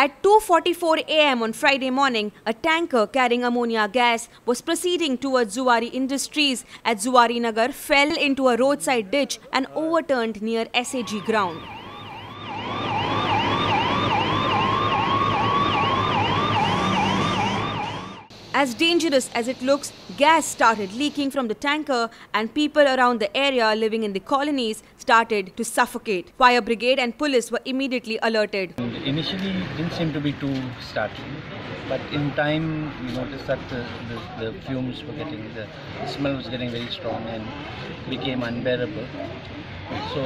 At 2:44 a.m. on Friday morning, a tanker carrying ammonia gas was proceeding towards Zuari Industries at Zuari Nagar, fell into a roadside ditch and overturned near SAG ground. As dangerous as it looks, gas started leaking from the tanker and people around the area living in the colonies started to suffocate. Fire brigade and police were immediately alerted. Initially, it didn't seem to be too startling, but in time we noticed that the fumes were getting, the smell was getting very strong and became unbearable. So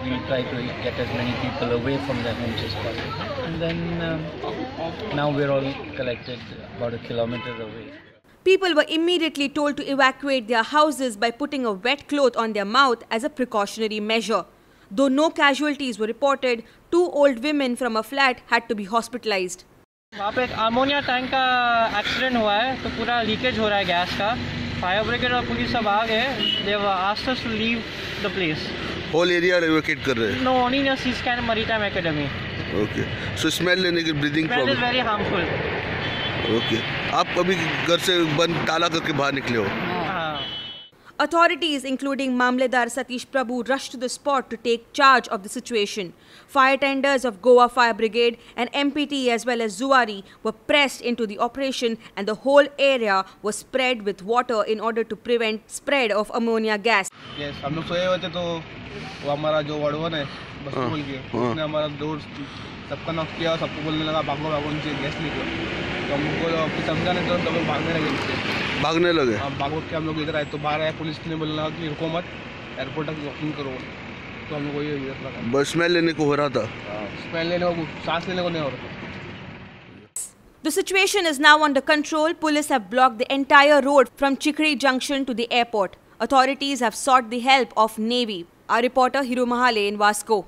we tried to get as many people away from their homes as possible. And then now we're all collected about a kilometer away. People were immediately told to evacuate their houses by putting a wet cloth on their mouth as a precautionary measure. Though no casualties were reported, 2 old women from a flat had to be hospitalized. वहाँ पे एक ammonia tank का accident हुआ है, तो पूरा leakage हो रहा है गैस का. फायर ब्रिगेड और पुलिस सब आ गए. They have asked us to leave the place. Whole area evacuate कर रहे हैं? No, only in a Seascan Maritime Academy. Okay. So smell लेने की breathing problem. Smell is very harmful. Okay. आप अभी घर से बंद ताला करके बाहर निकले हो? Authorities, including Mamledar Satish Prabhu, rushed to the spot to take charge of the situation. Fire tenders of Goa Fire Brigade and MPT as well as Zuari were pressed into the operation and the whole area was sprayed with water in order to prevent spread of ammonia gas. Yes, हम लोग सोए हुए थे तो वो हमारा जो warden है बस बोल के उसने हमारा डोर सबका नॉक किया, सबको बोलने लगा भागो भागो नीचे गैस लीक हो. तो हमको समझाने तो हम लोग भागने लगे नीचे. भागने लगे? अब भागो के हम लोग इधर आए तो बाहर आए, पुलिस ने बोलने लगा कि रुको मत, एयरपोर्ट तक वॉकिंग करो. तो हम लोग को ये इधर लगा. बस स्मेल लेने को हो रहा था? स्मेल लेने को, सांस लेने को नहीं हो रहा था. The situation is now under control. Police have blocked the entire road from Chikhri Junction to the airport. Authorities have sought the help of Navy. Our reporter Hiru Mahale in Vasco.